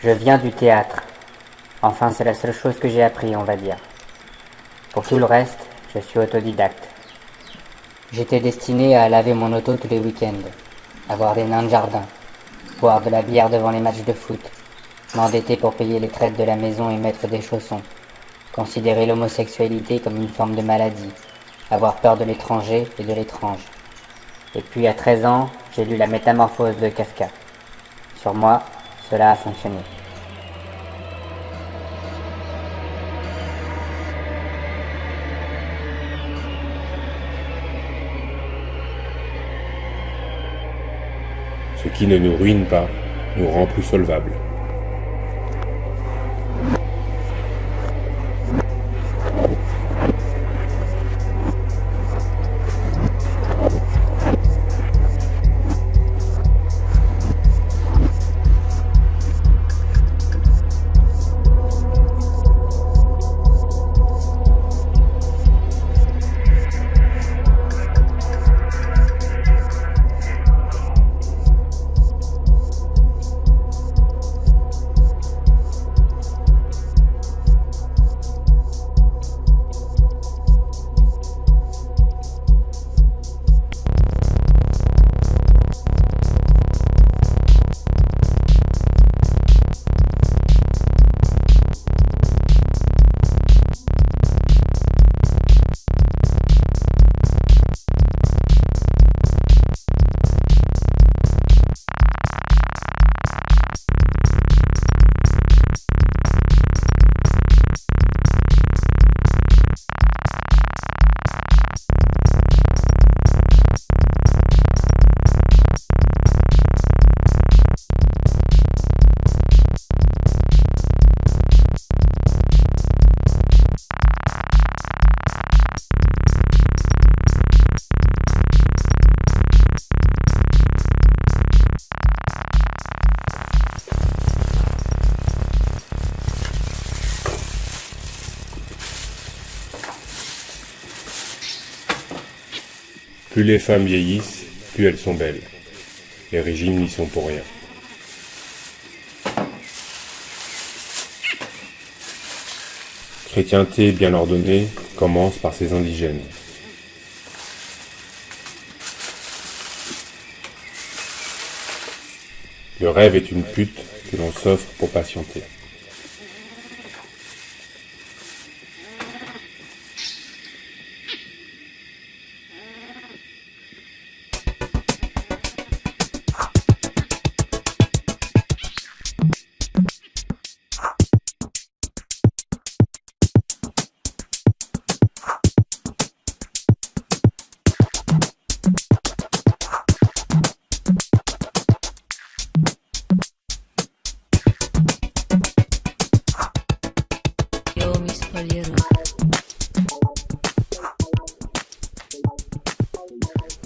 Je viens du théâtre. Enfin, c'est la seule chose que j'ai appris, on va dire. Pour tout le reste, je suis autodidacte. J'étais destiné à laver mon auto tous les week-ends, avoir des nains de jardin, boire de la bière devant les matchs de foot, m'endetter pour payer les traites de la maison et mettre des chaussons, considérer l'homosexualité comme une forme de maladie, avoir peur de l'étranger et de l'étrange. Et puis à 13 ans, j'ai lu La Métamorphose de Kafka. Sur moi, cela a fonctionné. Ce qui ne nous ruine pas nous rend plus solvables. Plus les femmes vieillissent, plus elles sont belles. Les régimes n'y sont pour rien. Chrétienté bien ordonnée commence par ses indigènes. Le rêve est une pute que l'on s'offre pour patienter.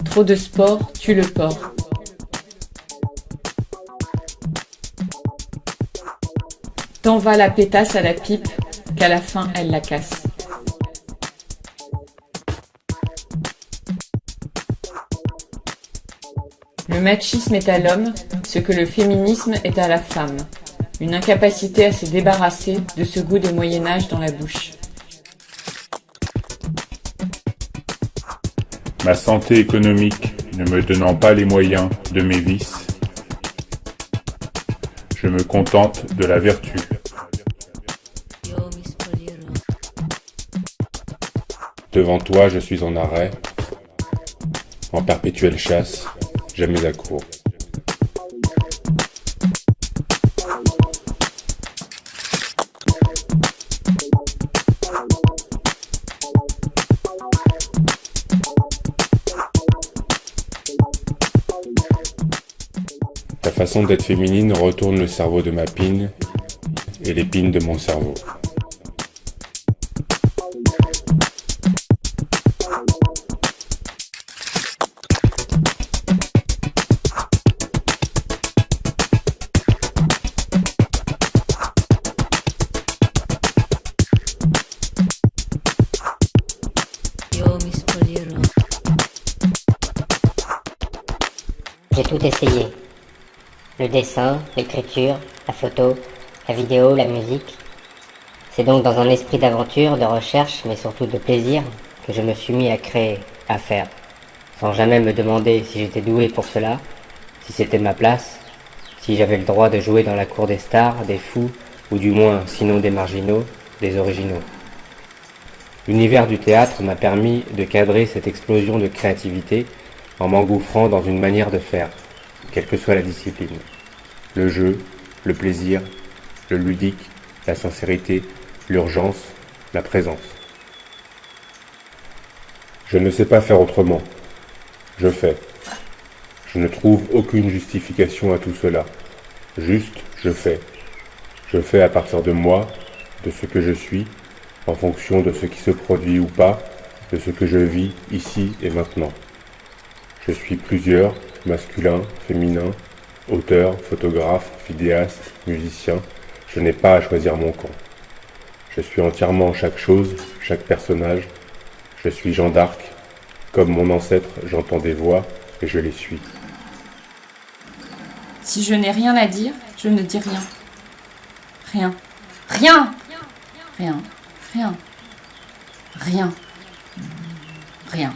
Trop de sport tue le porc. Tant va la pétasse à la pipe qu'à la fin elle la casse. Le machisme est à l'homme ce que le féminisme est à la femme. Une incapacité à se débarrasser de ce goût des Moyen-Âge dans la bouche. Ma santé économique ne me donnant pas les moyens de mes vices, je me contente de la vertu. Devant toi, je suis en arrêt, en perpétuelle chasse, jamais à court. Ta façon d'être féminine retourne le cerveau de ma pine et l'épine de mon cerveau. J'ai tout essayé. Le dessin, l'écriture, la photo, la vidéo, la musique. C'est donc dans un esprit d'aventure, de recherche, mais surtout de plaisir, que je me suis mis à créer, à faire, sans jamais me demander si j'étais doué pour cela, si c'était ma place, si j'avais le droit de jouer dans la cour des stars, des fous, ou du moins, sinon des marginaux, des originaux. L'univers du théâtre m'a permis de cadrer cette explosion de créativité en m'engouffrant dans une manière de faire, quelle que soit la discipline. Le jeu, le plaisir, le ludique, la sincérité, l'urgence, la présence. Je ne sais pas faire autrement. Je fais. Je ne trouve aucune justification à tout cela. Juste, je fais. Je fais à partir de moi, de ce que je suis, en fonction de ce qui se produit ou pas, de ce que je vis ici et maintenant. Je suis plusieurs, masculin, féminin, auteur, photographe, vidéaste, musicien. Je n'ai pas à choisir mon camp. Je suis entièrement chaque chose, chaque personnage. Je suis Jeanne d'Arc. Comme mon ancêtre, j'entends des voix et je les suis. Si je n'ai rien à dire, je ne dis rien. Rien. Rien. Rien. Rien. Rien. Rien.